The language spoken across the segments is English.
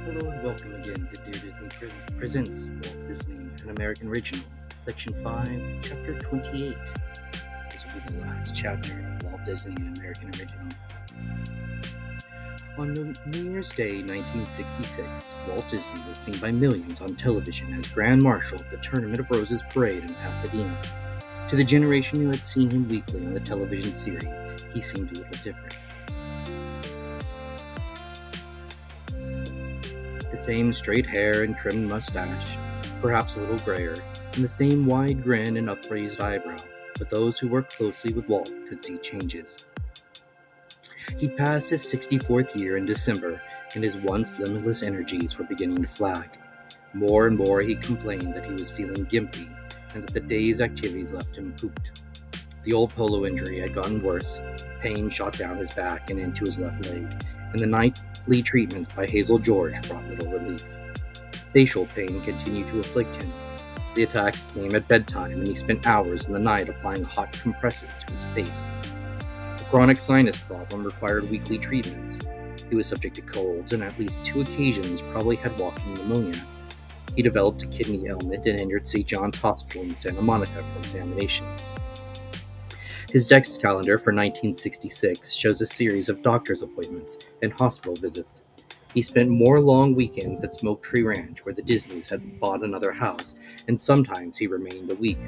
Hello and welcome again to Disney Presents Walt Disney, an American Original, Section 5, Chapter 28. This will be the last chapter of Walt Disney, an American Original. On New Year's Day, 1966, Walt Disney was seen by millions on television as Grand Marshal of the Tournament of Roses Parade in Pasadena. To the generation who had seen him weekly on the television series, he seemed a little different. The same straight hair and trimmed mustache, perhaps a little grayer, and the same wide grin and upraised eyebrow, but those who worked closely with Walt could see changes. He passed his 64th year in December, and his once limitless energies were beginning to flag. More and more he complained that he was feeling gimpy, and that the day's activities left him pooped. The old polo injury had gotten worse, pain shot down his back and into his left leg, and the nightly treatments by Hazel George brought little relief. Facial pain continued to afflict him. The attacks came at bedtime, and he spent hours in the night applying hot compresses to his face. The chronic sinus problem required weekly treatments. He was subject to colds, and at least 2 occasions probably had walking pneumonia. He developed a kidney ailment and entered St. John's Hospital in Santa Monica for examinations. His desk calendar for 1966 shows a series of doctor's appointments and hospital visits. He spent more long weekends at Smoke Tree Ranch, where the Disneys had bought another house, and sometimes he remained a week.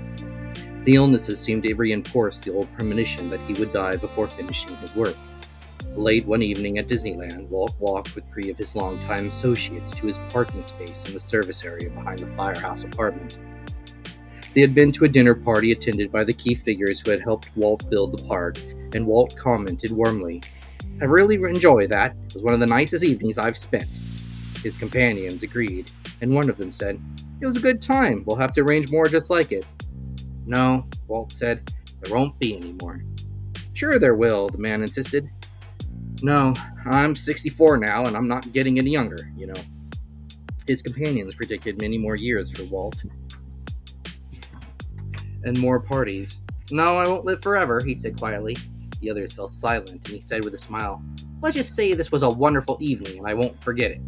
The illnesses seemed to reinforce the old premonition that he would die before finishing his work. Late one evening at Disneyland, Walt walked with 3 of his longtime associates to his parking space in the service area behind the Firehouse apartment. They had been to a dinner party attended by the key figures who had helped Walt build the park, and Walt commented warmly, "I really enjoy that. It was one of the nicest evenings I've spent." His companions agreed, and one of them said, "It was a good time. We'll have to arrange more just like it." "No," Walt said, "there won't be any more." "Sure there will," the man insisted. "No, I'm 64 now, and I'm not getting any younger, you know." His companions predicted many more years for Walt, and more parties. "No, I won't live forever," he said quietly. The others fell silent, and he said with a smile, "Let's just say this was a wonderful evening, and I won't forget it."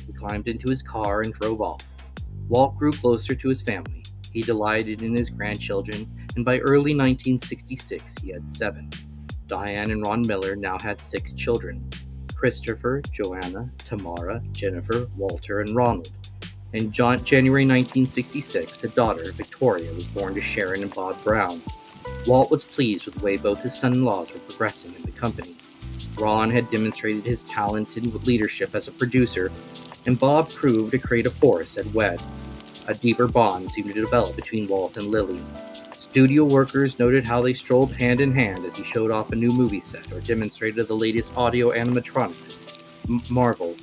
He climbed into his car and drove off. Walt grew closer to his family. He delighted in his grandchildren, and by early 1966 he had 7. Diane and Ron Miller now had 6 children: Christopher, Joanna, Tamara, Jennifer, Walter, and Ronald. In January 1966, a daughter, Victoria, was born to Sharon and Bob Brown. Walt was pleased with the way both his son-in-laws were progressing in the company. Ron had demonstrated his talent and leadership as a producer, and Bob proved a creative force at WED. A deeper bond seemed to develop between Walt and Lily. Studio workers noted how they strolled hand in hand as he showed off a new movie set or demonstrated the latest audio animatronics. Marvel.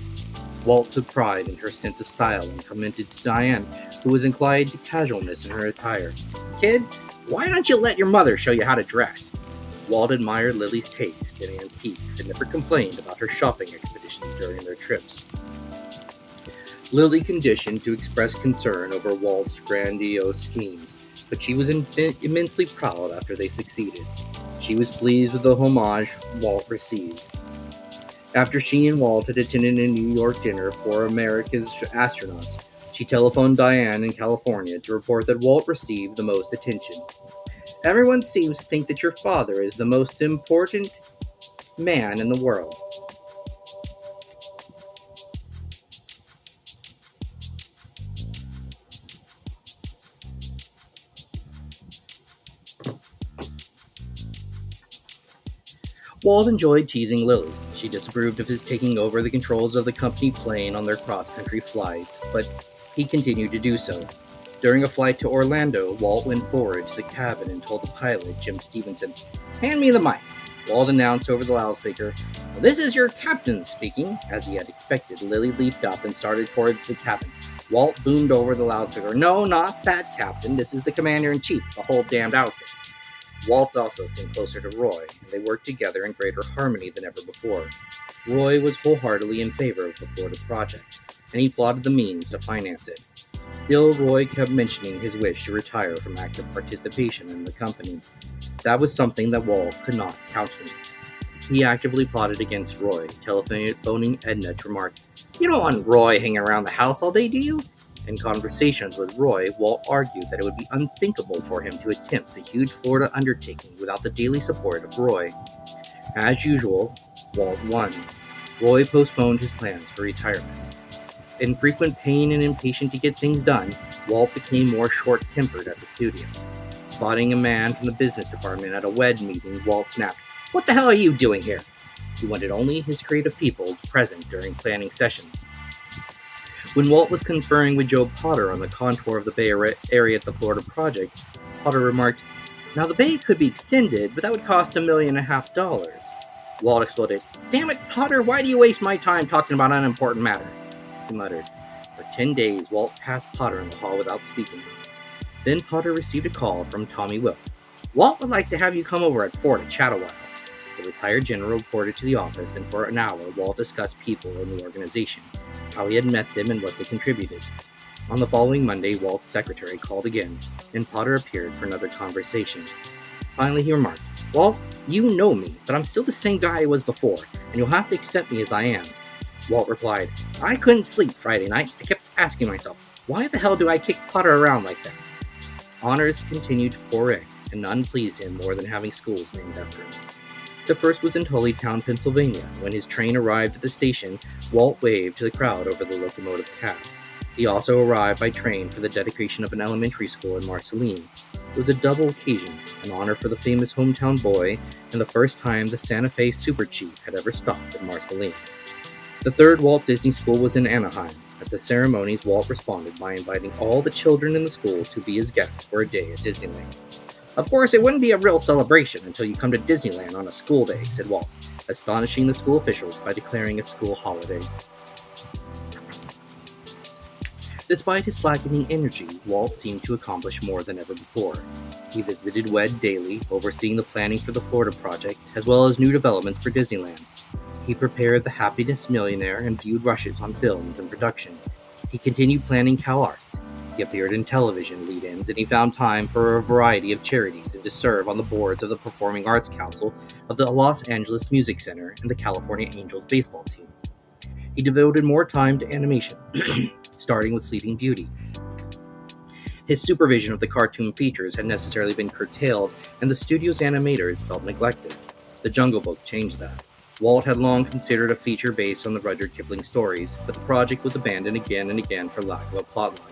Walt took pride in her sense of style and commented to Diane, who was inclined to casualness in her attire, "Kid, why don't you let your mother show you how to dress?" Walt admired Lily's taste in antiques and never complained about her shopping expeditions during their trips. Lily conditioned to express concern over Walt's grandiose schemes, but she was immensely proud after they succeeded. She was pleased with the homage Walt received. After she and Walt had attended a New York dinner for America's astronauts, she telephoned Diane in California to report that Walt received the most attention. "Everyone seems to think that your father is the most important man in the world." Walt enjoyed teasing Lily. She disapproved of his taking over the controls of the company plane on their cross-country flights, but he continued to do so. During a flight to Orlando, Walt went forward to the cabin and told the pilot, Jim Stevenson, "Hand me the mic." Walt announced over the loudspeaker, "This is your captain speaking." As he had expected, Lily leaped up and started towards the cabin. Walt boomed over the loudspeaker, "No, not that captain. This is the commander-in-chief, the whole damned outfit." Walt also seemed closer to Roy, and they worked together in greater harmony than ever before. Roy was wholeheartedly in favor of the Florida project, and he plotted the means to finance it. Still, Roy kept mentioning his wish to retire from active participation in the company. That was something that Walt could not countenance. He actively plotted against Roy, telephoning Edna to remark, "You don't want Roy hanging around the house all day, do you?" In conversations with Roy, Walt argued that it would be unthinkable for him to attempt the huge Florida undertaking without the daily support of Roy. As usual, Walt won. Roy postponed his plans for retirement. In frequent pain and impatient to get things done, Walt became more short-tempered at the studio. Spotting a man from the business department at a WED meeting, Walt snapped, "What the hell are you doing here?" He wanted only his creative people present during planning sessions. When Walt was conferring with Joe Potter on the contour of the Bay Area at the Florida project, Potter remarked, "Now the Bay could be extended, but that would cost $1.5 million. Walt exploded, "Damn it, Potter, why do you waste my time talking about unimportant matters?" He muttered. For 10 days, Walt passed Potter in the hall without speaking. Then Potter received a call from Tommy Wilk. "Walt would like to have you come over at 4 to chat a while." The retired general reported to the office, and for an hour, Walt discussed people in the organization, how he had met them and what they contributed. On the following Monday, Walt's secretary called again, and Potter appeared for another conversation. Finally, he remarked, "Walt, you know me, but I'm still the same guy I was before, and you'll have to accept me as I am." Walt replied, "I couldn't sleep Friday night. I kept asking myself, why the hell do I kick Potter around like that?" Honors continued to pour in, and none pleased him more than having schools named after him. The first was in Tullytown, Pennsylvania. When his train arrived at the station, Walt waved to the crowd over the locomotive cab. He also arrived by train for the dedication of an elementary school in Marceline. It was a double occasion, an honor for the famous hometown boy, and the first time the Santa Fe Super Chief had ever stopped in Marceline. The third Walt Disney School was in Anaheim. At the ceremonies, Walt responded by inviting all the children in the school to be his guests for a day at Disneyland. "Of course, it wouldn't be a real celebration until you come to Disneyland on a school day," said Walt, astonishing the school officials by declaring a school holiday. Despite his slackening energies, Walt seemed to accomplish more than ever before. He visited WED daily, overseeing the planning for the Florida project, as well as new developments for Disneyland. He prepared The Happiness Millionaire and viewed rushes on films and production. He continued planning CalArts. He appeared in television lead-ins, and he found time for a variety of charities and to serve on the boards of the Performing Arts Council of the Los Angeles Music Center and the California Angels baseball team. He devoted more time to animation, starting with Sleeping Beauty. His supervision of the cartoon features had necessarily been curtailed, and the studio's animators felt neglected. The Jungle Book changed that. Walt had long considered a feature based on the Rudyard Kipling stories, but the project was abandoned again and again for lack of a plotline.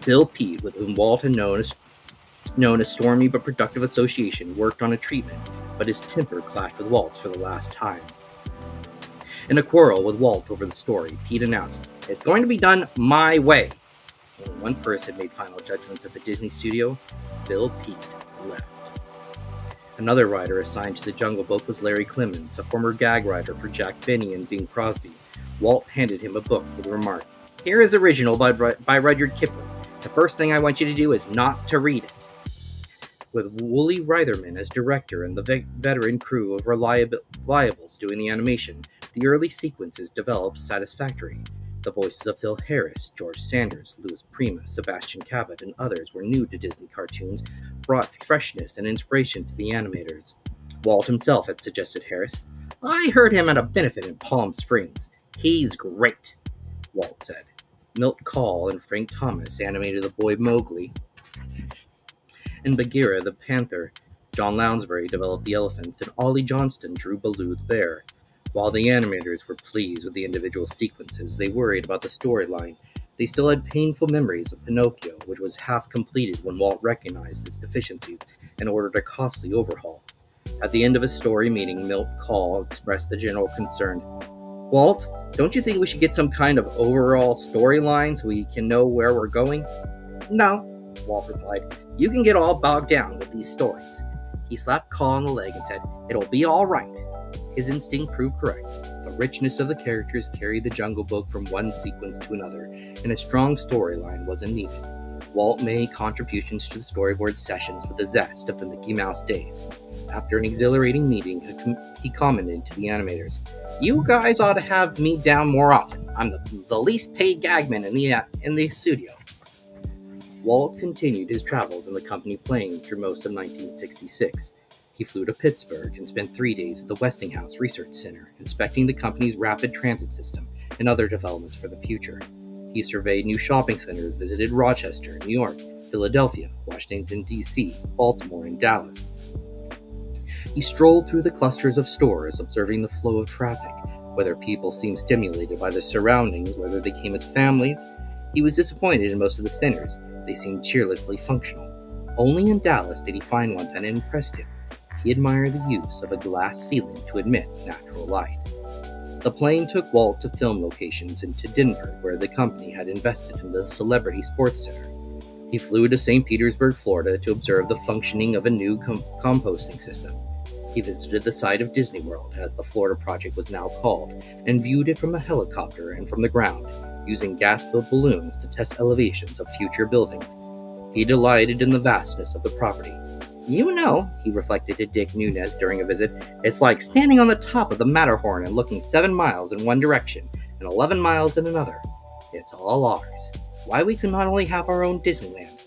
Bill Peet, with whom Walt had known a stormy but productive association, worked on a treatment, but his temper clashed with Walt's for the last time. In a quarrel with Walt over the story, Peet announced, "It's going to be done my way." Only one person made final judgments at the Disney studio. Bill Peet left. Another writer assigned to the Jungle Book was Larry Clemens, a former gag writer for Jack Benny and Bing Crosby. Walt handed him a book with the remark, "Here is the original by Rudyard Kipling. The first thing I want you to do is not to read it." With Wooly Reitherman as director and the veteran crew of Reliables doing the animation, the early sequences developed satisfactory. The voices of Phil Harris, George Sanders, Louis Prima, Sebastian Cabot, and others were new to Disney cartoons, brought freshness and inspiration to the animators. Walt himself had suggested Harris. "I heard him at a benefit in Palm Springs. He's great," Walt said. Milt Kahl and Frank Thomas animated the boy Mowgli. In Bagheera the Panther, John Lounsbury developed the elephants, and Ollie Johnston drew Baloo the bear. While the animators were pleased with the individual sequences, they worried about the storyline. They still had painful memories of Pinocchio, which was half completed when Walt recognized its deficiencies and ordered a costly overhaul. At the end of a story meeting, Milt Kahl expressed the general concern. "Walt, don't you think we should get some kind of overall storyline so we can know where we're going?" "No," Walt replied. "You can get all bogged down with these stories." He slapped Kahl on the leg and said, "It'll be all right." His instinct proved correct. The richness of the characters carried the Jungle Book from one sequence to another, and a strong storyline wasn't needed. Walt made contributions to the storyboard sessions with the zest of the Mickey Mouse days. After an exhilarating meeting, he commented to the animators, "You guys ought to have me down more often. I'm the least paid gagman in the studio." Walt continued his travels in the company plane through most of 1966. He flew to Pittsburgh and spent 3 days at the Westinghouse Research Center, inspecting the company's rapid transit system and other developments for the future. He surveyed new shopping centers, visited Rochester, New York, Philadelphia, Washington, D.C., Baltimore, and Dallas. He strolled through the clusters of stores, observing the flow of traffic, whether people seemed stimulated by their surroundings, whether they came as families. He was disappointed in most of the centers. They seemed cheerlessly functional. Only in Dallas did he find one that impressed him. He admired the use of a glass ceiling to admit natural light. The plane took Walt to film locations and to Denver, where the company had invested in the Celebrity Sports Center. He flew to St. Petersburg, Florida, to observe the functioning of a new composting system. He visited the site of Disney World, as the Florida Project was now called, and viewed it from a helicopter and from the ground, using gas-filled balloons to test elevations of future buildings. He delighted in the vastness of the property. "You know," he reflected to Dick Nunez during a visit, "it's like standing on the top of the Matterhorn and looking 7 miles in one direction and 11 miles in another. It's all ours. Why we could not only have our own Disneyland,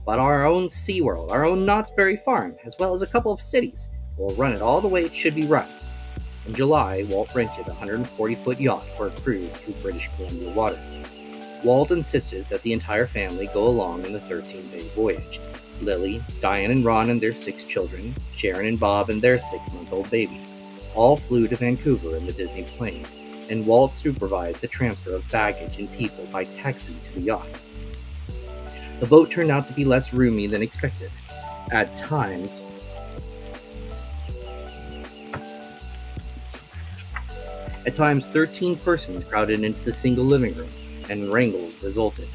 but our own SeaWorld, our own Knott's Berry Farm, as well as a couple of cities. We'll run it all the way it should be run." In July, Walt rented a 140-foot yacht for a cruise through British Columbia waters. Walt insisted that the entire family go along in the 13-day voyage. Lily, Diane and Ron and their 6 children, Sharon and Bob and their 6-month-old baby, all flew to Vancouver in the Disney plane, and Walt supervised the transfer of baggage and people by taxi to the yacht. The boat turned out to be less roomy than expected. At times, 13 persons crowded into the single living room, and wrangles resulted.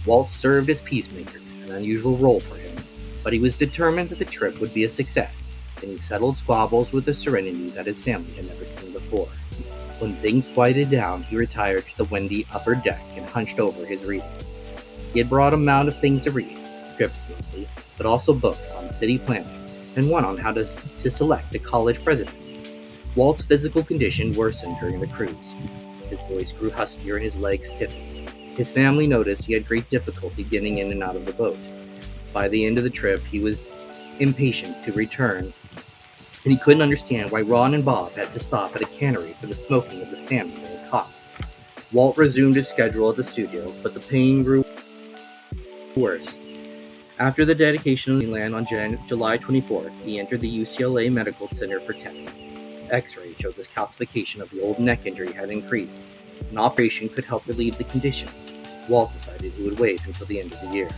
Walt served as peacemaker, an unusual role for him, but he was determined that the trip would be a success, and he settled squabbles with a serenity that his family had never seen before. When things quieted down, he retired to the windy upper deck and hunched over his reading. He had brought a mound of things to read, scripts mostly, but also books on city planning, and one on how to select a college president. Walt's physical condition worsened during the cruise. His voice grew huskier and his legs stiffened. His family noticed he had great difficulty getting in and out of the boat. By the end of the trip, he was impatient to return, and he couldn't understand why Ron and Bob had to stop at a cannery for the smoking of the salmon they had caught. Walt resumed his schedule at the studio, but the pain grew worse. After the dedication of Disneyland on July 24th, he entered the UCLA Medical Center for tests. X-ray showed the calcification of the old neck injury had increased. An operation could help relieve the condition. Walt decided he would wait until the end of the year.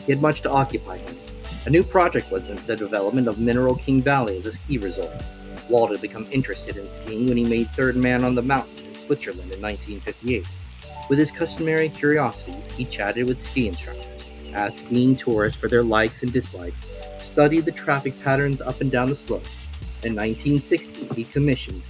He had much to occupy him. A new project was the development of Mineral King Valley as a ski resort. Walt had become interested in skiing when he made Third Man on the Mountain in Switzerland in 1958. With his customary curiosities, he chatted with ski instructors, asked skiing tourists for their likes and dislikes, studied the traffic patterns up and down the slope. In 1960, he commissioned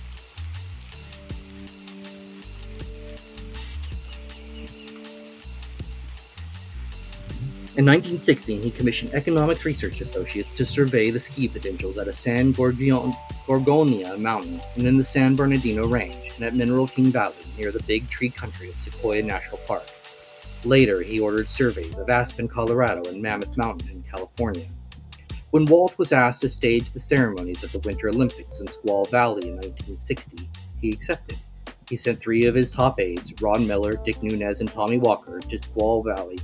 Economics Research Associates to survey the ski potentials at a San Gorgonia Mountain and in the San Bernardino Range, and at Mineral King Valley near the Big Tree Country of Sequoia National Park. Later, he ordered surveys of Aspen, Colorado, and Mammoth Mountain in California. When Walt was asked to stage the ceremonies of the Winter Olympics in Squaw Valley in 1960, he accepted. He sent 3 of his top aides, Ron Miller, Dick Nunez, and Tommy Walker, to Squaw Valley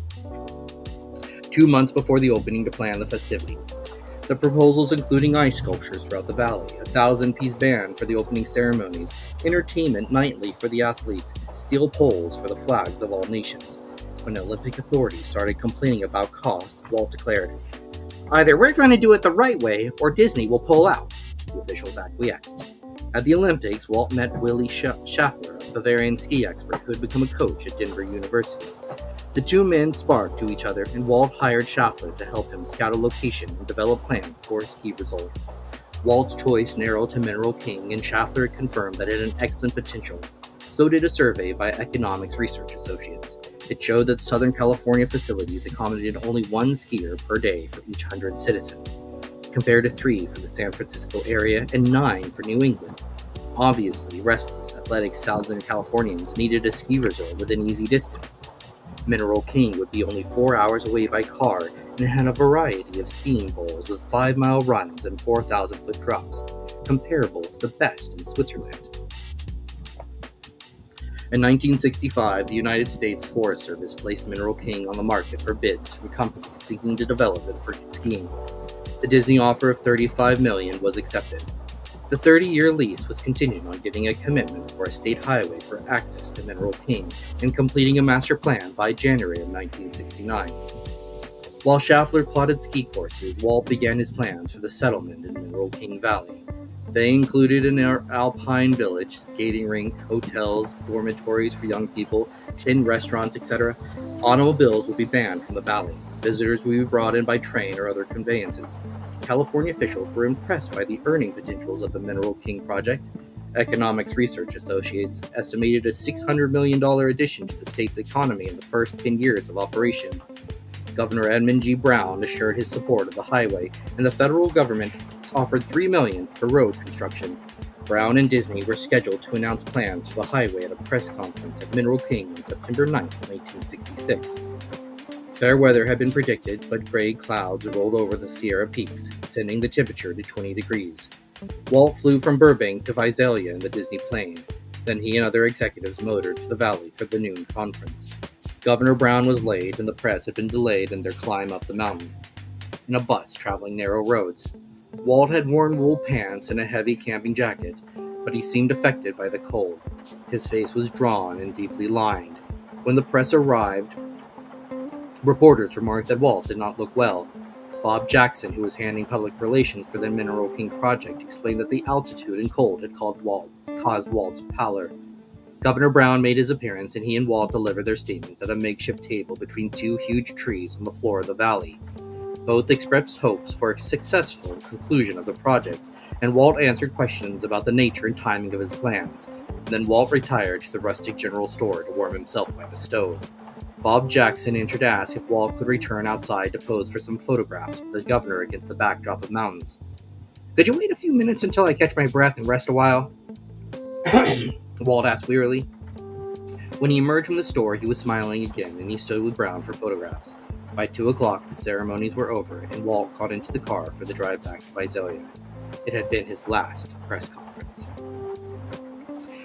2 months before the opening to plan the festivities. The proposals including ice sculptures throughout the valley, a 1,000-piece band for the opening ceremonies, entertainment nightly for the athletes, steel poles for the flags of all nations. When Olympic authorities started complaining about costs, Walt declared, "Either we're going to do it the right way, or Disney will pull out." The officials acquiesced. At the Olympics, Walt met Willie Schaffler, a Bavarian ski expert who had become a coach at Denver University. The 2 men sparked to each other, and Walt hired Schaffler to help him scout a location and develop plans for a ski resort. Walt's choice narrowed to Mineral King, and Schaffler confirmed that it had an excellent potential. So did a survey by Economics Research Associates. It showed that Southern California facilities accommodated only 1 skier per day for each 100 citizens, compared to 3 for the San Francisco area and 9 for New England. Obviously, restless, athletic Southern Californians needed a ski resort within easy distance. Mineral King would be only 4 hours away by car, and it had a variety of skiing bowls with 5-mile runs and 4,000-foot drops, comparable to the best in Switzerland. In 1965, the United States Forest Service placed Mineral King on the market for bids from companies seeking to develop it for skiing. The Disney offer of $35 million was accepted. The 30-year lease was contingent on getting a commitment for a state highway for access to Mineral King and completing a master plan by January of 1969. While Schaffler plotted ski courses, Walt began his plans for the settlement in Mineral King Valley. They included an alpine village, skating rink, hotels, dormitories for young people, tin restaurants, etc. Automobiles would be banned from the valley. Visitors would be brought in by train or other conveyances. California officials were impressed by the earning potentials of the Mineral King project. Economics Research Associates estimated a $600 million addition to the state's economy in the first 10 years of operation. Governor Edmund G. Brown assured his support of the highway, and the federal government offered $3 million for road construction. Brown and Disney were scheduled to announce plans for the highway at a press conference at Mineral King on September 9, 1966. Fair weather had been predicted, but gray clouds rolled over the Sierra Peaks, sending the temperature to 20 degrees. Walt flew from Burbank to Visalia in the Disney plane. Then he and other executives motored to the valley for the noon conference. Governor Brown was late, and the press had been delayed in their climb up the mountain. In a bus traveling narrow roads, Walt had worn wool pants and a heavy camping jacket, but he seemed affected by the cold. His face was drawn and deeply lined. When the press arrived, reporters remarked that Walt did not look well. Bob Jackson, who was handling public relations for the Mineral King project, explained that the altitude and cold had caused Walt's pallor. Governor Brown made his appearance, and he and Walt delivered their statements at a makeshift table between two huge trees on the floor of the valley. Both expressed hopes for a successful conclusion of the project, and Walt answered questions about the nature and timing of his plans. Then Walt retired to the rustic general store to warm himself by the stove. Bob Jackson entered to ask if Walt could return outside to pose for some photographs of the governor against the backdrop of mountains. "Could you wait a few minutes until I catch my breath and rest a while?" Walt asked wearily. When he emerged from the store, he was smiling again, and he stood with Brown for photographs. By 2 o'clock, the ceremonies were over, and Walt got into the car for the drive back to Visalia. It had been his last press conference.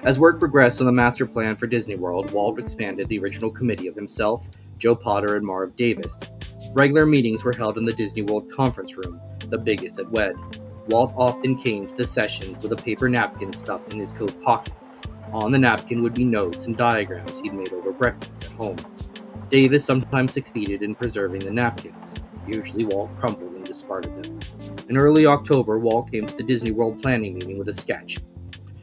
As work progressed on the master plan for Disney World, Walt expanded the original committee of himself, Joe Potter, and Marv Davis. Regular meetings were held in the Disney World conference room, the biggest at WED. Walt often came to the sessions with a paper napkin stuffed in his coat pocket. On the napkin would be notes and diagrams he'd made over breakfast at home. Davis sometimes succeeded in preserving the napkins. Usually Walt crumpled and discarded them. In early October, Walt came to the Disney World planning meeting with a sketch.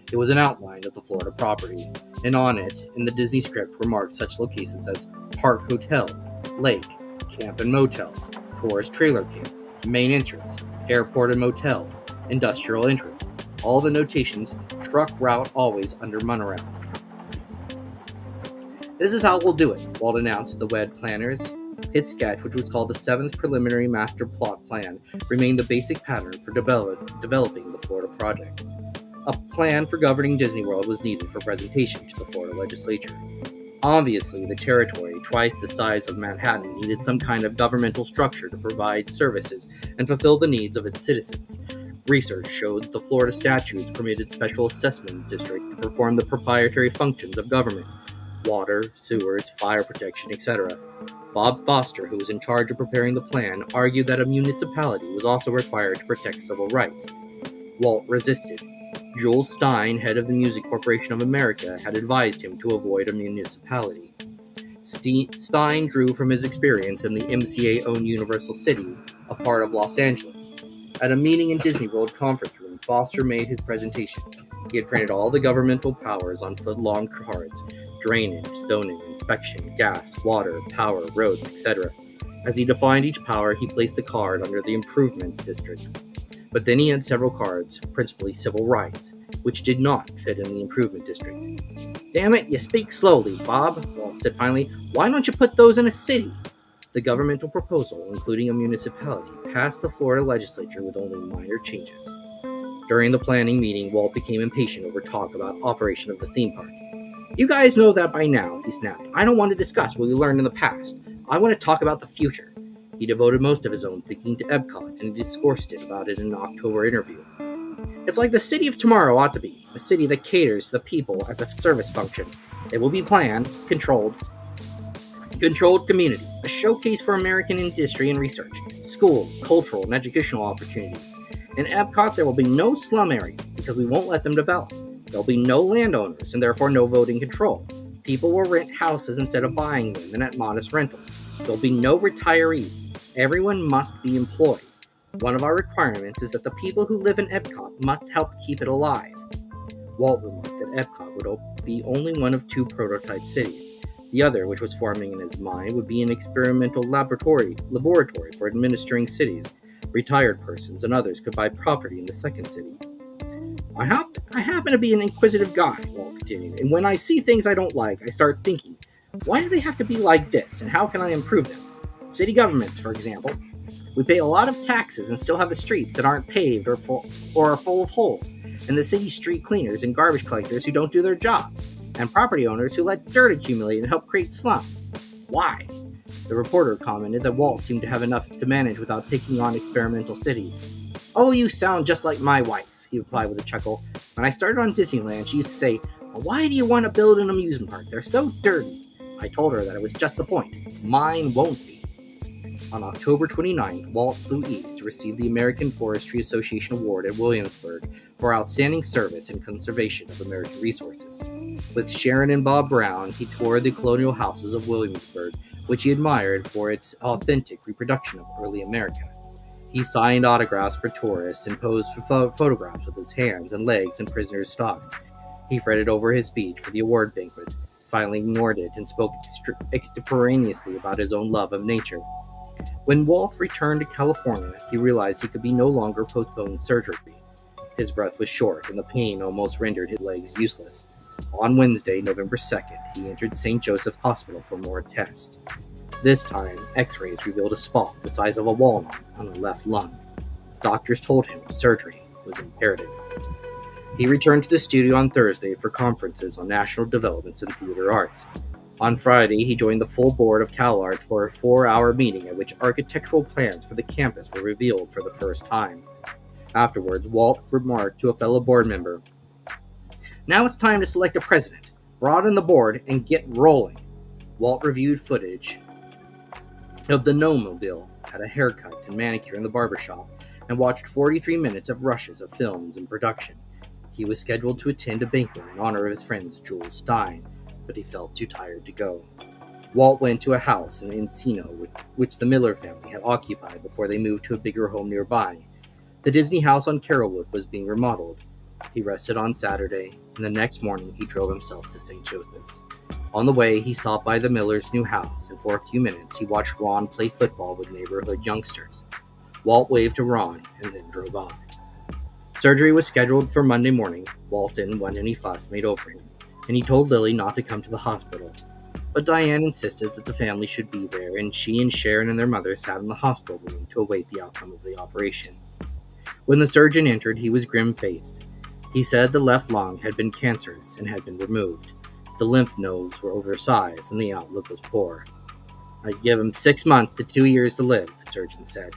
It was an outline of the Florida property, and on it, in the Disney script, were marked such locations as park hotels, lake, camp and motels, tourist trailer camp, main entrance, airport and motels, industrial entrance. All the notations, truck route always under monorail. "This is how we'll do it," Walt announced to the WED planners. His sketch, which was called the 7th Preliminary Master Plot Plan, remained the basic pattern for developing the Florida project. A plan for governing Disney World was needed for presentation to the Florida legislature. Obviously, the territory, twice the size of Manhattan, needed some kind of governmental structure to provide services and fulfill the needs of its citizens. Research showed that the Florida statutes permitted special assessment districts to perform the proprietary functions of government: water, sewers, fire protection, etc. Bob Foster, who was in charge of preparing the plan, argued that a municipality was also required to protect civil rights. Walt resisted. Jules Stein, head of the Music Corporation of America, had advised him to avoid a municipality. Stein drew from his experience in the MCA-owned Universal City, a part of Los Angeles. At a meeting in Disney World conference room, Foster made his presentation. He had printed all the governmental powers on foot-long cards: drainage, zoning, inspection, gas, water, power, roads, etc. As he defined each power, he placed the card under the Improvements District. But then he had several cards, principally civil rights, which did not fit in the Improvement District. "Damn it, you speak slowly, Bob," Walt said finally. "Why don't you put those in a city?" The governmental proposal, including a municipality, passed the Florida legislature with only minor changes. During the planning meeting, Walt became impatient over talk about operation of the theme park. You guys know that by now, he snapped. I don't want to discuss what we learned in the past. I want to talk about the future. He devoted most of his own thinking to Epcot and discoursed about it in an October interview. It's like the city of tomorrow ought to be, a city that caters to the people as a service function. It will be planned, controlled community, a showcase for American industry and research, schools, cultural and educational opportunities. In Epcot, there will be no slum area because we won't let them develop. There will be no landowners and therefore no voting control. People will rent houses instead of buying them and at modest rentals. There will be no retirees. Everyone must be employed. One of our requirements is that the people who live in Epcot must help keep it alive. Walt remarked that Epcot would be only one of 2 prototype cities. The other, which was forming in his mind, would be an experimental laboratory for administering cities. Retired persons and others could buy property in the second city. I happen to be an inquisitive guy, Walt continued, and when I see things I don't like, I start thinking, why do they have to be like this, and how can I improve them? City governments, for example. We pay a lot of taxes and still have the streets that aren't paved or are full of holes, and the city street cleaners and garbage collectors who don't do their job, and property owners who let dirt accumulate and help create slums. Why? The reporter commented that Walt seemed to have enough to manage without taking on experimental cities. Oh, you sound just like my wife, he replied with a chuckle. When I started on Disneyland, she used to say, why do you want to build an amusement park? They're so dirty. I told her that it was just the point. Mine won't be. On October 29th, Walt flew east to receive the American Forestry Association Award at Williamsburg for outstanding service and conservation of American resources. With Sharon and Bob Brown, he toured the colonial houses of Williamsburg, which he admired for its authentic reproduction of early America. He signed autographs for tourists and posed for photographs with his hands and legs in prisoners' stocks. He fretted over his speech for the award banquet, finally ignored it, and spoke extemporaneously about his own love of nature. When Walt returned to California, he realized he could no longer postpone surgery. His breath was short, and the pain almost rendered his legs useless. On Wednesday, November 2nd, he entered St. Joseph Hospital for more tests. This time, X-rays revealed a spot the size of a walnut on the left lung. Doctors told him surgery was imperative. He returned to the studio on Thursday for conferences on national developments in theater arts. On Friday, he joined the full board of CalArts for a 4-hour meeting at which architectural plans for the campus were revealed for the first time. Afterwards, Walt remarked to a fellow board member, "Now it's time to select a president, broaden the board, and get rolling." Walt reviewed footage of the No-Mobile, had a haircut and manicure in the barbershop, and watched 43 minutes of rushes of films in production. He was scheduled to attend a banquet in honor of his friend Jules Stein, but he felt too tired to go. Walt went to a house in Encino, which the Miller family had occupied before they moved to a bigger home nearby. The Disney house on Carrollwood was being remodeled. He rested on Saturday, and the next morning he drove himself to St. Joseph's. On the way, he stopped by the Millers' new house, and for a few minutes he watched Ron play football with neighborhood youngsters. Walt waved to Ron and then drove off. Surgery was scheduled for Monday morning. Walt didn't want any fuss made over him, and he told Lily not to come to the hospital. But Diane insisted that the family should be there, and she and Sharon and their mother sat in the hospital room to await the outcome of the operation. When the surgeon entered, he was grim-faced. He said the left lung had been cancerous and had been removed. The lymph nodes were oversized, and the outlook was poor. "I'd give him 6 months to 2 years to live," the surgeon said.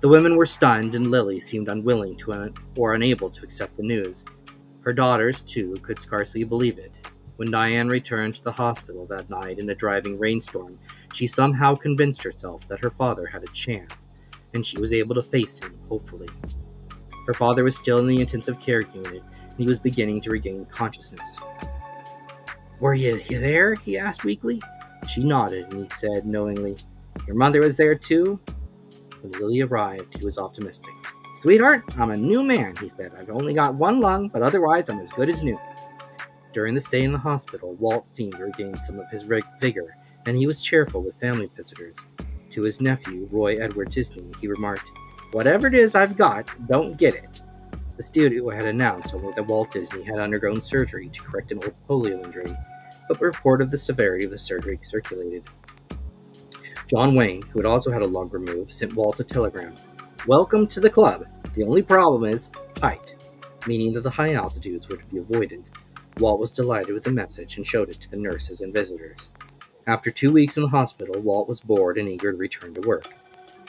The women were stunned, and Lily seemed unwilling to or unable to accept the news. Her daughters, too, could scarcely believe it. When Diane returned to the hospital that night in a driving rainstorm, she somehow convinced herself that her father had a chance, and she was able to face him hopefully. Her father was still in the intensive care unit, and he was beginning to regain consciousness. "Were you there?" he asked weakly. She nodded, and he said knowingly, "Your mother was there too?" When Lily arrived, he was optimistic. "Sweetheart, I'm a new man," he said. "I've only got one lung, but otherwise I'm as good as new." During the stay in the hospital, Walt seemed to regain some of his vigor, and he was cheerful with family visitors. To his nephew, Roy Edward Disney, he remarked, "Whatever it is I've got, don't get it." The studio had announced only that Walt Disney had undergone surgery to correct an old polio injury, but the report of the severity of the surgery circulated. John Wayne, who had also had a lung removed, sent Walt a telegram. "Welcome to the club. The only problem is height," meaning that the high altitudes were to be avoided. Walt was delighted with the message and showed it to the nurses and visitors. After 2 weeks in the hospital, Walt was bored and eager to return to work.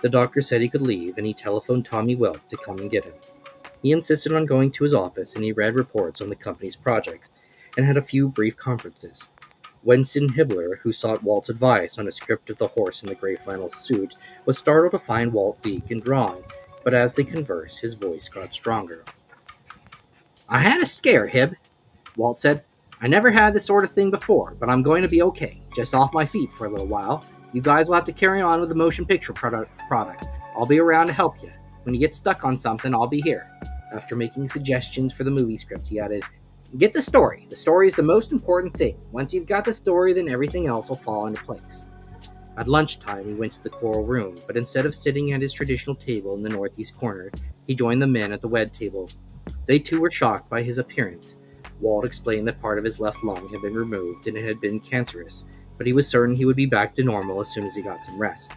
The doctor said he could leave, and he telephoned Tommy Wilk to come and get him. He insisted on going to his office, and he read reports on the company's projects and had a few brief conferences. Winston Hibbler, who sought Walt's advice on a script of the horse in the gray flannel suit, was startled to find Walt weak and drawn, but as they conversed, his voice got stronger. "I had a scare, Hib," Walt said. "I never had this sort of thing before, but I'm going to be okay, just off my feet for a little while. You guys will have to carry on with the motion picture product. I'll be around to help you. When you get stuck on something, I'll be here." After making suggestions for the movie script, he added, "Get the story. The story is the most important thing. Once you've got the story, then everything else will fall into place." At lunchtime, he went to the coral room, but instead of sitting at his traditional table in the northeast corner, he joined the men at the wed table. They too were shocked by his appearance. Walt explained that part of his left lung had been removed and it had been cancerous, but he was certain he would be back to normal as soon as he got some rest.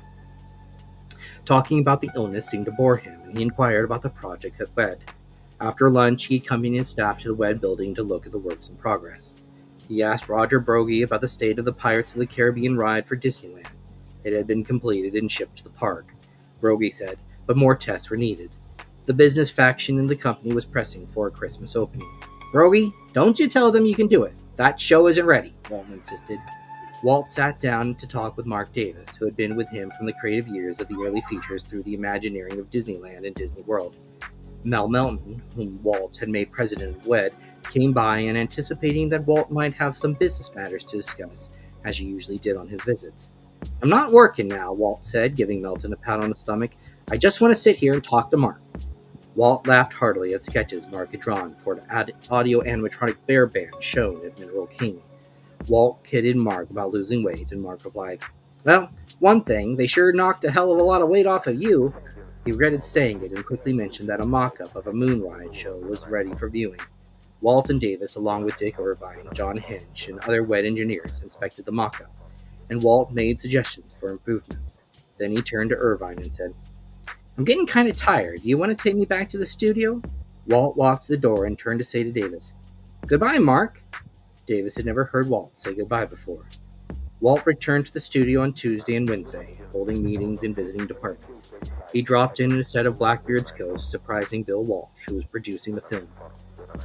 Talking about the illness seemed to bore him, and he inquired about the projects at WED. After lunch, he accompanied his staff to the WED building to look at the works in progress. He asked Roger Broggie about the state of the Pirates of the Caribbean ride for Disneyland. It had been completed and shipped to the park, Broggie said, but more tests were needed. The business faction in the company was pressing for a Christmas opening. "Broggie, don't you tell them you can do it. That show isn't ready," Walt insisted. Walt sat down to talk with Mark Davis, who had been with him from the creative years of the early features through the Imagineering of Disneyland and Disney World. Mel Melton, whom Walt had made president of WED, came by and anticipating that Walt might have some business matters to discuss, as he usually did on his visits. "I'm not working now," Walt said, giving Melton a pat on the stomach. "I just want to sit here and talk to Mark." Walt laughed heartily at sketches Mark had drawn for an audio animatronic bear band shown at Mineral King. Walt kidded Mark about losing weight, and Mark replied, "Well, one thing, they sure knocked a hell of a lot of weight off of you." He regretted saying it and quickly mentioned that a mock-up of a moonride show was ready for viewing. Walt and Davis, along with Dick Irvine, John Hench, and other WED engineers, inspected the mock-up, and Walt made suggestions for improvements. Then he turned to Irvine and said, "I'm getting kind of tired. Do you want to take me back to the studio?" Walt walked to the door and turned to say to Davis, "Goodbye, Mark." Davis had never heard Walt say goodbye before. Walt returned to the studio on Tuesday and Wednesday, holding meetings in visiting departments. He dropped in a set of Blackbeard's ghosts, surprising Bill Walsh, who was producing the film.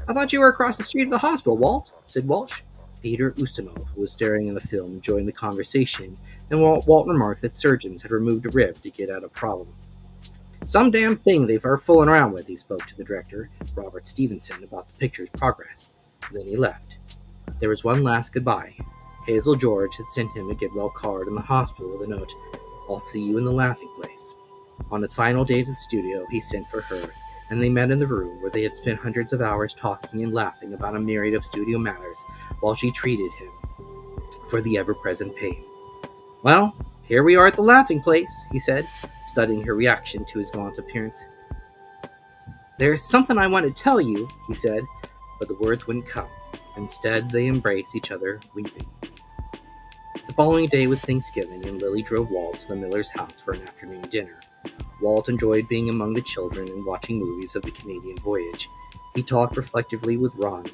"I thought you were across the street of the hospital, Walt," said Walsh. Peter Ustinov, who was staring in the film, joined the conversation, and Walt remarked that surgeons had removed a rib to get at a problem. "Some damn thing they were fooling around with," he spoke to the director, Robert Stevenson, about the picture's progress. Then he left. There was one last goodbye. Hazel George had sent him a get-well card in the hospital with a note, "I'll see you in the laughing place." On his final day to the studio, he sent for her, and they met in the room where they had spent hundreds of hours talking and laughing about a myriad of studio matters while she treated him for the ever-present pain. "Well, here we are at the laughing place," he said, studying her reaction to his gaunt appearance. "There's something I want to tell you," he said, but the words wouldn't come. Instead, they embraced each other, weeping. The following day was Thanksgiving, and Lily drove Walt to the Miller's house for an afternoon dinner. Walt enjoyed being among the children and watching movies of the Canadian voyage. He talked reflectively with Ron.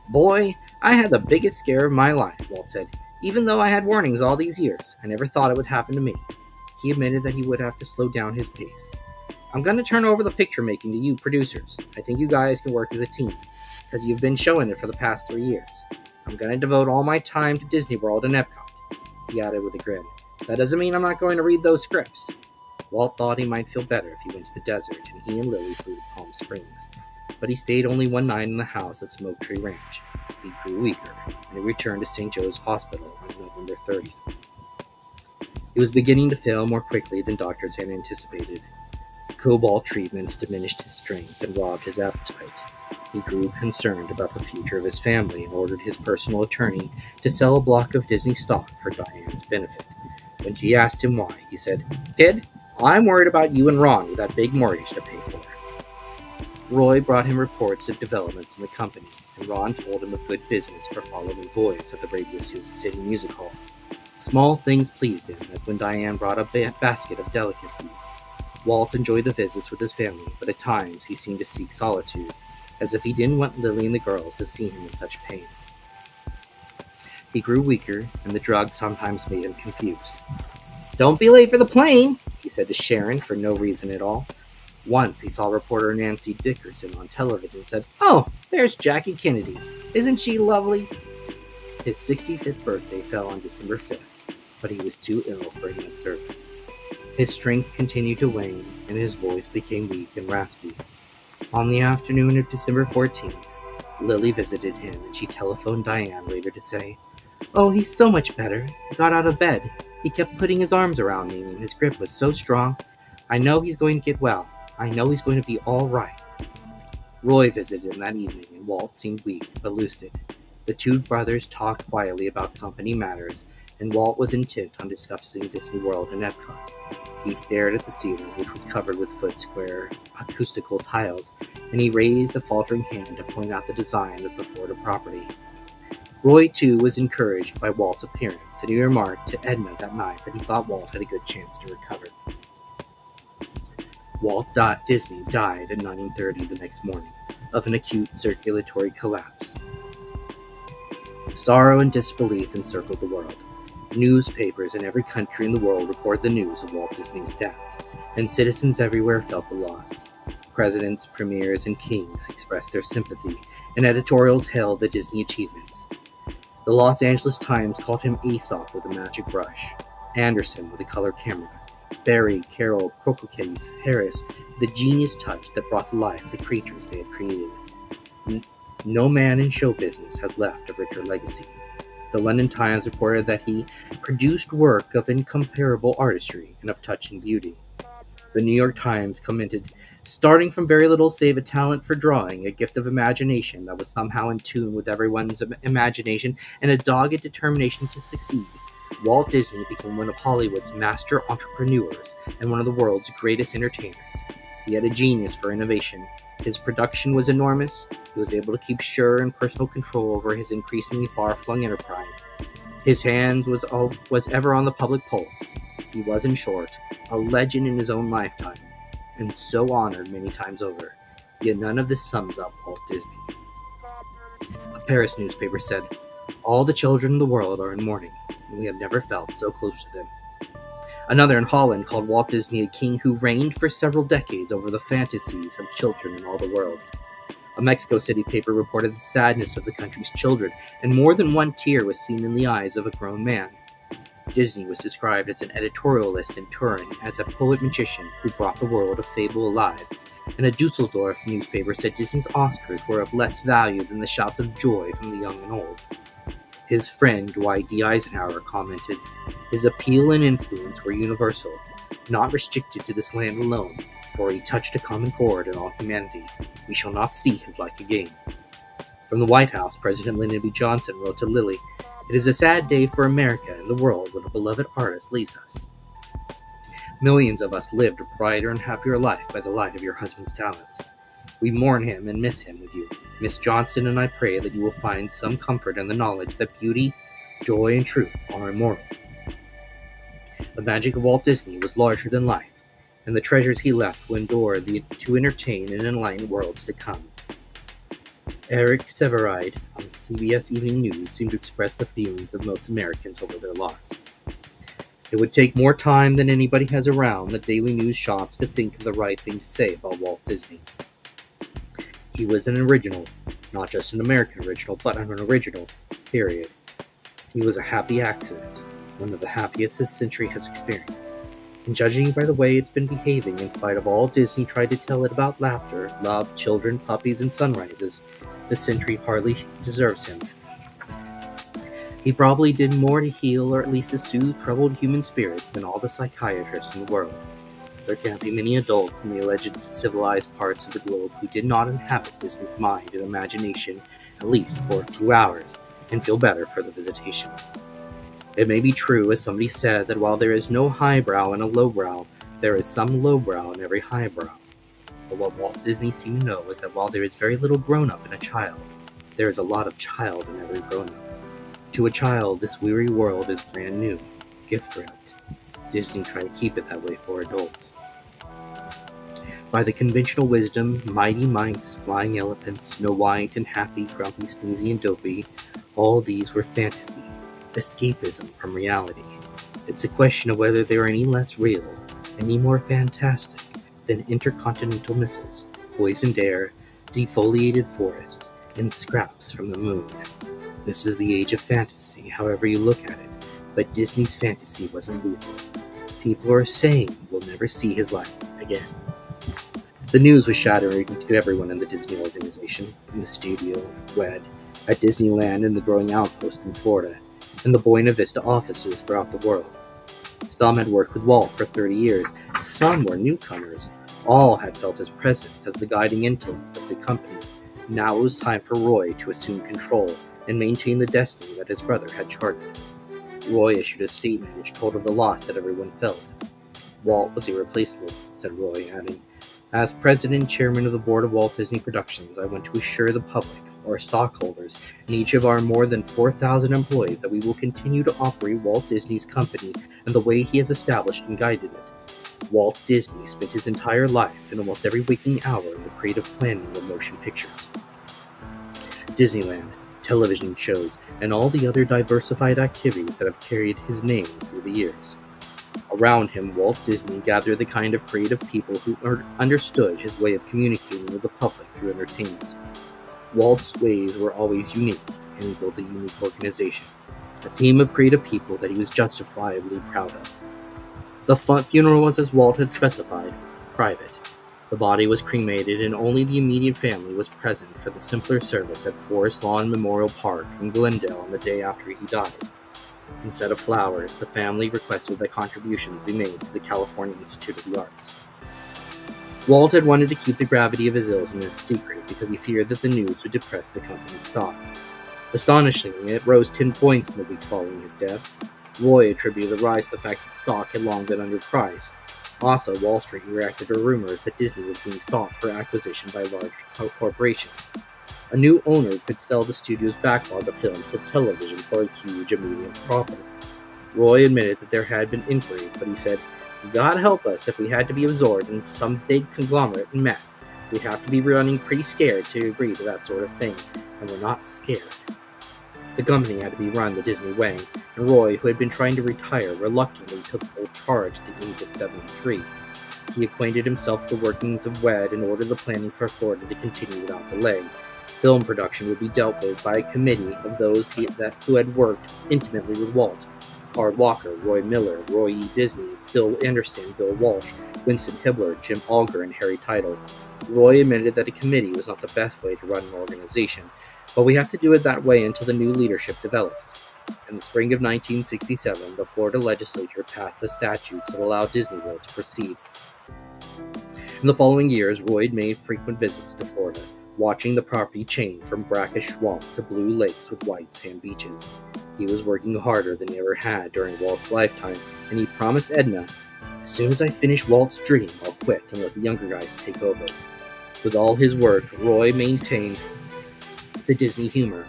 "Boy, I had the biggest scare of my life," Walt said. "Even though I had warnings all these years, I never thought it would happen to me." He admitted that he would have to slow down his pace. "I'm going to turn over the picture making to you producers. I think you guys can work as a team, because you've been showing it for the past 3 years. I'm going to devote all my time to Disney World and Epcot," he added with a grin. "That doesn't mean I'm not going to read those scripts." Walt thought he might feel better if he went to the desert, and he and Lily flew to Palm Springs. But he stayed only one night in the house at Smoke Tree Ranch. He grew weaker, and he returned to St. Joe's Hospital on November 30th. He was beginning to fail more quickly than doctors had anticipated. Cobalt treatments diminished his strength and robbed his appetite. He grew concerned about the future of his family and ordered his personal attorney to sell a block of Disney stock for Diane's benefit. When she asked him why, he said, "Kid, I'm worried about you and Ron with that big mortgage to pay for." Roy brought him reports of developments in the company, and Ron told him of good business for following boys at the Radio City Music Hall. Small things pleased him, like when Diane brought a basket of delicacies. Walt enjoyed the visits with his family, but at times he seemed to seek solitude, as if he didn't want Lily and the girls to see him in such pain. He grew weaker, and the drug sometimes made him confused. "Don't be late for the plane," he said to Sharon for no reason at all. Once he saw reporter Nancy Dickerson on television and said, "Oh, there's Jackie Kennedy. Isn't she lovely?" His 65th birthday fell on December 5th, but he was too ill for any observance. His strength continued to wane, and his voice became weak and raspy. On the afternoon of December 14th, Lily visited him, and she telephoned Diane later to say, "Oh, he's so much better. He got out of bed. He kept putting his arms around me, and his grip was so strong. I know he's going to get well. I know he's going to be all right." Roy visited him that evening, and Walt seemed weak but lucid. The two brothers talked quietly about company matters, and Walt was intent on discussing Disney World and Epcot. He stared at the ceiling, which was covered with foot-square acoustical tiles, and he raised a faltering hand to point out the design of the Florida property. Roy, too, was encouraged by Walt's appearance, and he remarked to Edna that night that he thought Walt had a good chance to recover. Walt Disney died at 9:30 the next morning of an acute circulatory collapse. Sorrow and disbelief encircled the world. Newspapers in every country in the world reported the news of Walt Disney's death, and citizens everywhere felt the loss. Presidents, premiers, and kings expressed their sympathy, and editorials hailed the Disney achievements. The Los Angeles Times called him Aesop with a magic brush, Anderson with a color camera, Barry, Carroll, Prokofiev, Harris with a genius touch that brought to life the creatures they had created. No man in show business has left a richer legacy. The London Times reported that he produced work of incomparable artistry and of touching beauty. The New York Times commented, "Starting from very little save a talent for drawing, a gift of imagination that was somehow in tune with everyone's imagination, and a dogged determination to succeed, Walt Disney became one of Hollywood's master entrepreneurs and one of the world's greatest entertainers. He had a genius for innovation. His production was enormous. He was able to keep sure and personal control over his increasingly far-flung enterprise. His hand was ever on the public pulse. He was, in short, a legend in his own lifetime, and so honored many times over. Yet none of this sums up Walt Disney." A Paris newspaper said, "All the children in the world are in mourning, and we have never felt so close to them." Another in Holland called Walt Disney a king who reigned for several decades over the fantasies of children in all the world. A Mexico City paper reported the sadness of the country's children, and more than one tear was seen in the eyes of a grown man. Disney was described as an editorialist in Turin, as a poet-magician who brought the world of fable alive, and a Dusseldorf newspaper said Disney's Oscars were of less value than the shouts of joy from the young and old. His friend Dwight D. Eisenhower commented, "His appeal and influence were universal, not restricted to this land alone, for he touched a common chord in all humanity. We shall not see his like again." From the White House, President Lyndon B. Johnson wrote to Lily, "It is a sad day for America and the world when a beloved artist leaves us. Millions of us lived a brighter and happier life by the light of your husband's talents. We mourn him and miss him with you. Miss Johnson and I pray that you will find some comfort in the knowledge that beauty, joy, and truth are immortal." The magic of Walt Disney was larger than life, and the treasures he left will endure to entertain and enlighten worlds to come. Eric Sevareid on the CBS Evening News seemed to express the feelings of most Americans over their loss. "It would take more time than anybody has around the daily news shops to think of the right thing to say about Walt Disney. He was an original, not just an American original, but an original, period. He was a happy accident, one of the happiest this century has experienced. And judging by the way it's been behaving, in spite of all Disney tried to tell it about laughter, love, children, puppies, and sunrises, the century hardly deserves him. He probably did more to heal or at least to soothe troubled human spirits than all the psychiatrists in the world. There can't be many adults in the alleged civilized parts of the globe who did not inhabit Disney's mind and imagination at least for a few hours and feel better for the visitation. It may be true, as somebody said, that while there is no highbrow in a lowbrow, there is some lowbrow in every highbrow. But what Walt Disney seemed to know is that while there is very little grown-up in a child, there is a lot of child in every grown-up. To a child, this weary world is brand new, gift-wrapped. Disney tried to keep it that way for adults. By the conventional wisdom, mighty mice, flying elephants, Snow White and Happy, Grumpy, Sneezy, and Dopey, all these were fantasy, escapism from reality. It's a question of whether they are any less real, any more fantastic than intercontinental missiles, poisoned air, defoliated forests, and scraps from the moon. This is the age of fantasy, however you look at it, but Disney's fantasy wasn't lethal. People are saying we'll never see his like again. The news was shattering to everyone in the Disney organization, in the studio, WED, at Disneyland and the growing outpost in Florida, and the Buena Vista offices throughout the world. Some had worked with Walt for 30 years, some were newcomers. All had felt his presence as the guiding intellect of the company. Now it was time for Roy to assume control and maintain the destiny that his brother had charted. Roy issued a statement which told of the loss that everyone felt. Walt was irreplaceable, said Roy, adding, "As president and chairman of the board of Walt Disney Productions, I want to assure the public, our stockholders, and each of our more than 4,000 employees that we will continue to operate Walt Disney's company in the way he has established and guided it. Walt Disney spent his entire life and almost every waking hour in the creative planning of motion pictures. Disneyland, television shows, and all the other diversified activities that have carried his name through the years. Around him, Walt Disney gathered the kind of creative people who understood his way of communicating with the public through entertainment. Walt's ways were always unique, and he built a unique organization, a team of creative people that he was justifiably proud of. The funeral was as Walt had specified, private. The body was cremated and only the immediate family was present for the simpler service at Forest Lawn Memorial Park in Glendale on the day after he died. Instead of flowers, the family requested that contributions be made to the California Institute of the Arts. Walt had wanted to keep the gravity of his illness a secret because he feared that the news would depress the company's stock. Astonishingly, it rose 10 points in the week following his death. Roy attributed the rise to the fact that stock had long been underpriced. Also, Wall Street reacted to rumors that Disney was being sought for acquisition by large corporations. A new owner could sell the studio's backlog of films to television for a huge immediate profit. Roy admitted that there had been inquiries, but he said, "God help us if we had to be absorbed in some big conglomerate mess. We'd have to be running pretty scared to agree to that sort of thing, and we're not scared." The company had to be run the Disney way, and Roy, who had been trying to retire, reluctantly took full charge at the age of 73. He acquainted himself with the workings of WED and ordered the planning for Florida to continue without delay. Film production would be dealt with by a committee of those who had worked intimately with Walt. Card Walker, Roy Miller, Roy E. Disney, Bill Anderson, Bill Walsh, Winston Hibbler, Jim Alger, and Harry Title. Roy admitted that a committee was not the best way to run an organization, but we have to do it that way until the new leadership develops. In the spring of 1967, the Florida legislature passed the statutes that allowed Disney World to proceed. In the following years, Roy made frequent visits to Florida, watching the property change from brackish swamp to blue lakes with white sand beaches. He was working harder than he ever had during Walt's lifetime, and he promised Edna, "As soon as I finish Walt's dream, I'll quit and let the younger guys take over." With all his work, Roy maintained the Disney humor.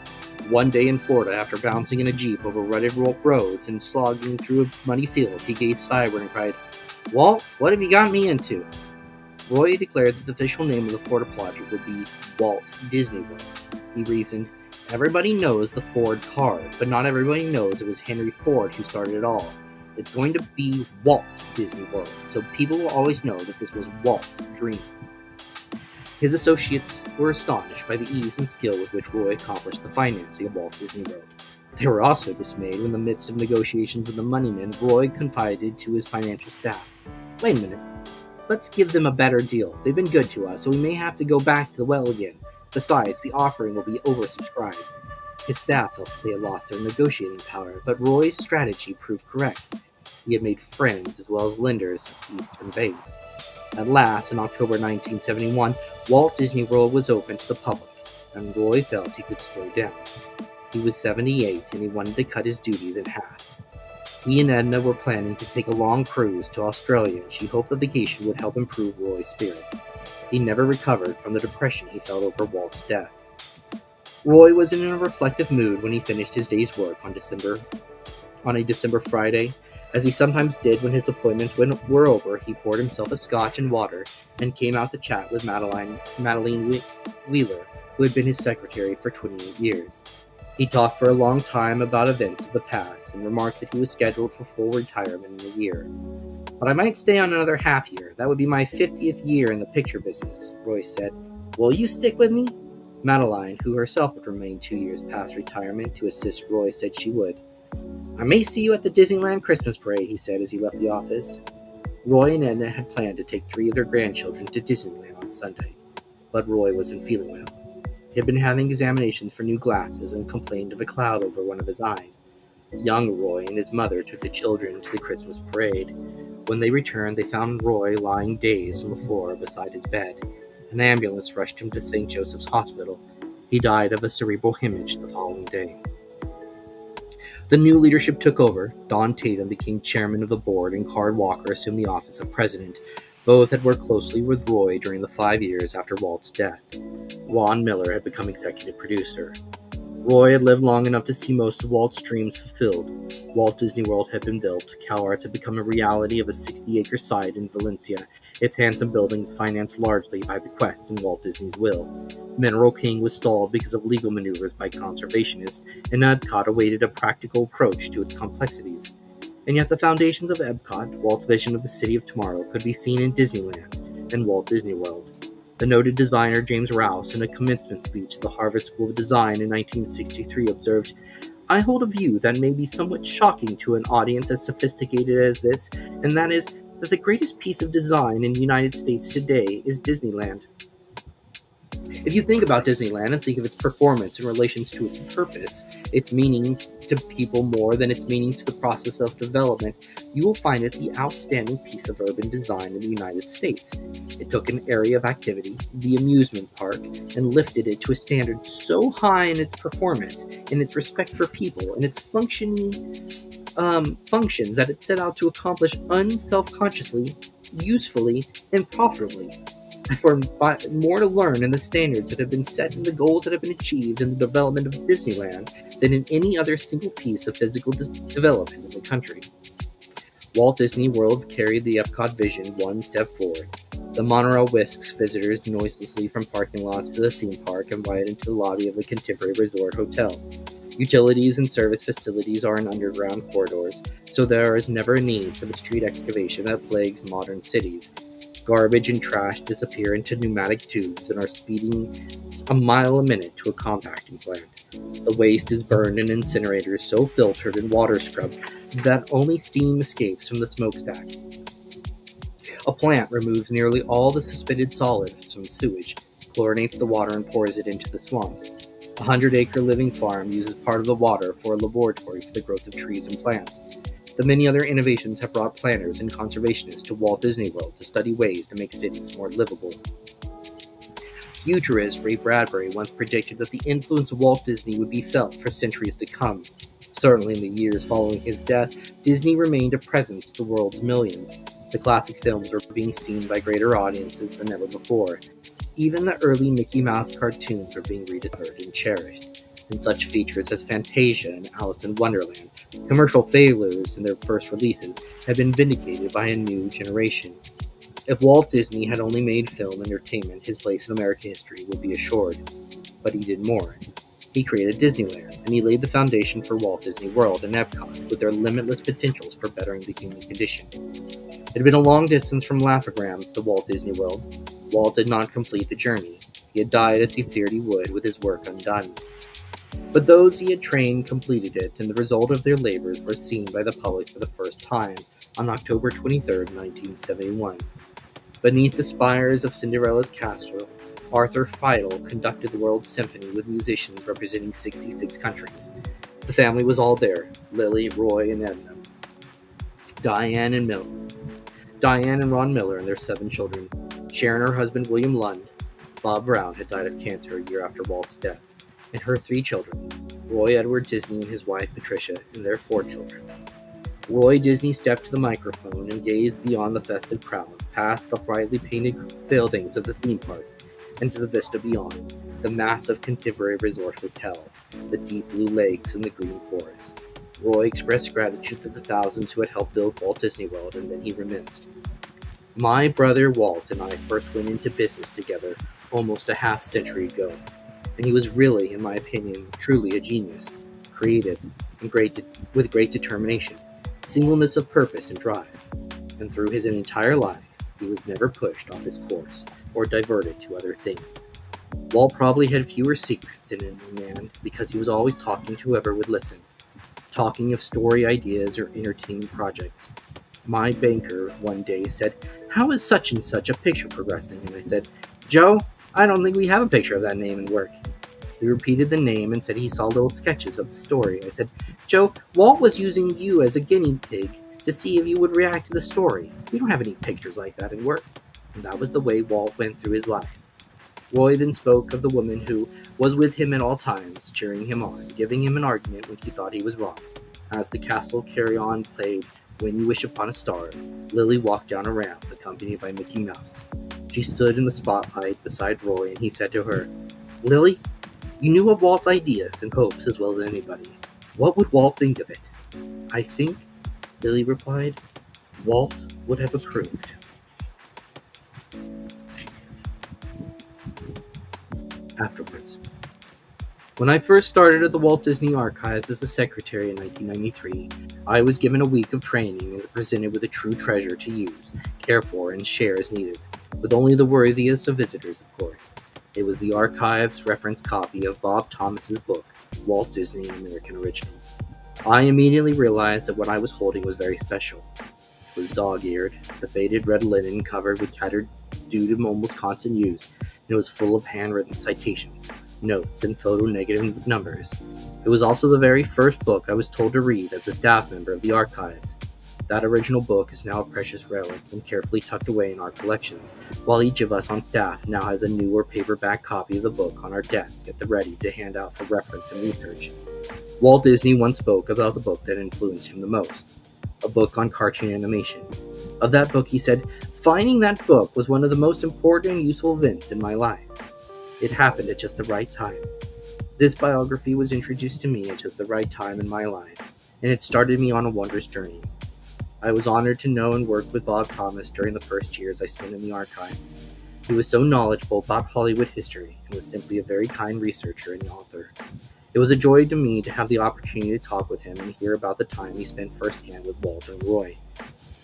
One day in Florida, after bouncing in a Jeep over rutted roads and slogging through a muddy field, he gazed skyward and cried, "Walt, what have you got me into?" Roy declared that the official name of the Florida project would be Walt Disney World. He reasoned, "Everybody knows the Ford car, but not everybody knows it was Henry Ford who started it all. It's going to be Walt Disney World, so people will always know that this was Walt's dream." His associates were astonished by the ease and skill with which Roy accomplished the financing of Walt Disney World. They were also dismayed when, in the midst of negotiations with the moneymen, Roy confided to his financial staff, "Wait a minute. Let's give them a better deal. They've been good to us, so we may have to go back to the well again. Besides, the offering will be oversubscribed." His staff felt they had lost their negotiating power, but Roy's strategy proved correct. He had made friends as well as lenders at Eastern banks. At last, in October 1971, Walt Disney World was open to the public, and Roy felt he could slow down. He was 78, and he wanted to cut his duties in half. He and Edna were planning to take a long cruise to Australia, and she hoped the vacation would help improve Roy's spirits. He never recovered from the depression he felt over Walt's death. Roy was in a reflective mood when he finished his day's work on a December Friday. As he sometimes did when his appointments were over, he poured himself a scotch and water and came out to chat with Madeline Wheeler, who had been his secretary for 28 years. He talked for a long time about events of the past and remarked that he was scheduled for full retirement in a year. "But I might stay on another half year. That would be my 50th year in the picture business," Roy said. "Will you stick with me?" Madeline, who herself had remained 2 years past retirement to assist Roy, said she would. "I may see you at the Disneyland Christmas parade," he said as he left the office. Roy and Edna had planned to take 3 of their grandchildren to Disneyland on Sunday, but Roy wasn't feeling well. He had been having examinations for new glasses and complained of a cloud over one of his eyes. Young Roy and his mother took the children to the Christmas parade. When they returned, they found Roy lying dazed on the floor beside his bed. An ambulance rushed him to St. Joseph's Hospital. He died of a cerebral hemorrhage the following day. The new leadership took over. Don Tatum became chairman of the board and Card Walker assumed the office of president. Both had worked closely with Roy during the 5 years after Walt's death. Ron Miller had become executive producer. Roy had lived long enough to see most of Walt's dreams fulfilled. Walt Disney World had been built. CalArts had become a reality of a 60-acre site in Valencia, its handsome buildings financed largely by bequests in Walt Disney's will. Mineral King was stalled because of legal maneuvers by conservationists, and Epcot awaited a practical approach to its complexities. And yet the foundations of Epcot, Walt's vision of the city of tomorrow, could be seen in Disneyland and Walt Disney World. The noted designer James Rouse, in a commencement speech at the Harvard School of Design in 1963, observed, "I hold a view that may be somewhat shocking to an audience as sophisticated as this, and that is that the greatest piece of design in the United States today is Disneyland." If you think about Disneyland and think of its performance in relation to its purpose, its meaning to people more than its meaning to the process of development, you will find it the outstanding piece of urban design in the United States. It took an area of activity, the amusement park, and lifted it to a standard so high in its performance, in its respect for people, and its functions that it set out to accomplish unselfconsciously, usefully, and profitably. For more to learn in the standards that have been set and the goals that have been achieved in the development of Disneyland than in any other single piece of physical development in the country. Walt Disney World carried the Epcot vision one step forward. The monorail whisks visitors noiselessly from parking lots to the theme park and right into the lobby of the Contemporary Resort Hotel. Utilities and service facilities are in underground corridors, so there is never a need for the street excavation that plagues modern cities. Garbage and trash disappear into pneumatic tubes and are speeding a mile a minute to a compacting plant. The waste is burned in incinerators so filtered and water scrubbed that only steam escapes from the smokestack. A plant removes nearly all the suspended solids from sewage, chlorinates the water and pours it into the swamps. A 100-acre living farm uses part of the water for a laboratory for the growth of trees and plants. The many other innovations have brought planners and conservationists to Walt Disney World to study ways to make cities more livable. Futurist Ray Bradbury once predicted that the influence of Walt Disney would be felt for centuries to come. Certainly in the years following his death, Disney remained a presence to the world's millions. The classic films were being seen by greater audiences than ever before. Even the early Mickey Mouse cartoons were being rediscovered and cherished. And such features as Fantasia and Alice in Wonderland, commercial failures in their first releases, have been vindicated by a new generation. If Walt Disney had only made film entertainment, his place in American history would be assured. But he did more. He created Disneyland, and he laid the foundation for Walt Disney World and Epcot with their limitless potentials for bettering the human condition. It had been a long distance from Laugh-O-Gram to Walt Disney World. Walt did not complete the journey. He had died as he feared he would, with his work undone. But those he had trained completed it, and the result of their labors was seen by the public for the first time on October 23, 1971. Beneath the spires of Cinderella's castle, Arthur Fiedel conducted the World Symphony with musicians representing 66 countries. The family was all there: Lily, Roy, and Edna, Diane and Ron Miller and their 7 children. Sharon and her husband William Lund. Bob Brown had died of cancer a year after Walt's death, and her 3 children, Roy Edward Disney and his wife Patricia, and their 4 children. Roy Disney stepped to the microphone and gazed beyond the festive crowd, past the brightly painted buildings of the theme park, and to the vista beyond, the massive Contemporary Resort Hotel, the deep blue lakes and the green forests. Roy expressed gratitude to the thousands who had helped build Walt Disney World, and then he reminisced. "My brother Walt and I first went into business together almost a half-century ago. and he was really, in my opinion, truly a genius, creative, and with great determination, singleness of purpose and drive. And through his entire life, he was never pushed off his course or diverted to other things. Walt probably had fewer secrets than any man because he was always talking to whoever would listen, talking of story ideas or entertainment projects. My banker one day said, "How is such and such a picture progressing?" And I said, "Joe, I don't think we have a picture of that name in work." He repeated the name and said he saw little sketches of the story. I said, "Joe, Walt was using you as a guinea pig to see if you would react to the story. We don't have any pictures like that in work." And that was the way Walt went through his life. Roy then spoke of the woman who was with him at all times, cheering him on, giving him an argument when she thought he was wrong. As the Castle Carry On played When You Wish Upon a Star, Lily walked down a ramp, accompanied by Mickey Mouse. She stood in the spotlight beside Roy, and he said to her, "Lily, you knew of Walt's ideas and hopes as well as anybody. What would Walt think of it?" "I think," Lily replied, "Walt would have approved." Afterwards. When I first started at the Walt Disney Archives as a secretary in 1993, I was given a week of training and presented with a true treasure to use, care for, and share as needed, with only the worthiest of visitors, of course. It was the Archives reference copy of Bob Thomas's book, Walt Disney, an American Original. I immediately realized that what I was holding was very special. It was dog-eared, the faded red linen covered with tattered due to almost constant use, and it was full of handwritten citations, notes, and photo-negative numbers. It was also the very first book I was told to read as a staff member of the Archives. That original book is now a precious relic and carefully tucked away in our collections, while each of us on staff now has a new or paperback copy of the book on our desk at the ready to hand out for reference and research. Walt Disney once spoke about the book that influenced him the most, a book on cartoon animation. Of that book, he said, "Finding that book was one of the most important and useful events in my life. It happened at just the right time. This biography was introduced to me at just the right time in my life, and it started me on a wondrous journey." I was honored to know and work with Bob Thomas during the first years I spent in the archive. He was so knowledgeable about Hollywood history and was simply a very kind researcher and author. It was a joy to me to have the opportunity to talk with him and hear about the time he spent firsthand with Walt and Roy.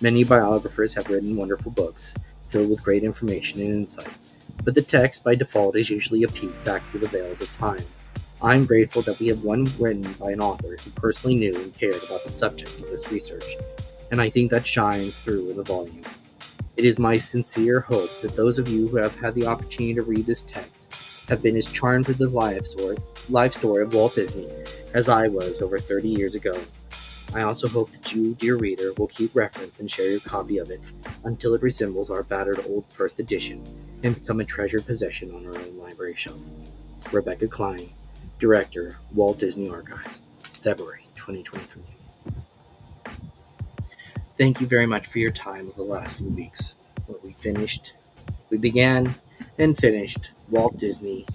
Many biographers have written wonderful books, filled with great information and insight, but the text by default is usually a peek back through the veils of time. I'm grateful that we have one written by an author who personally knew and cared about the subject of this research, and I think that shines through in the volume. It is my sincere hope that those of you who have had the opportunity to read this text have been as charmed with the life story of Walt Disney as I was over 30 years ago. I also hope that you, dear reader, will keep reference and share your copy of it until it resembles our battered old first edition and become a treasured possession on our own library shelf. Rebecca Klein, Director, Walt Disney Archives, February 2023. Thank you very much for your time over the last few weeks. We began and finished Walt Disney,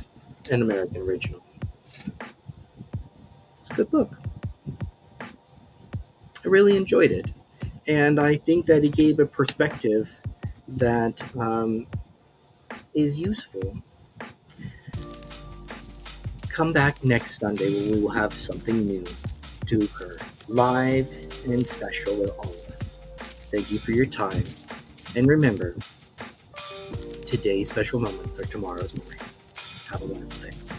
an American Original. It's a good book. I really enjoyed it. And I think that it gave a perspective that is useful. Come back next Sunday when we will have something new to occur, live and special with all of us. Thank you for your time. And remember, today's special moments are tomorrow's memories. Have a wonderful day.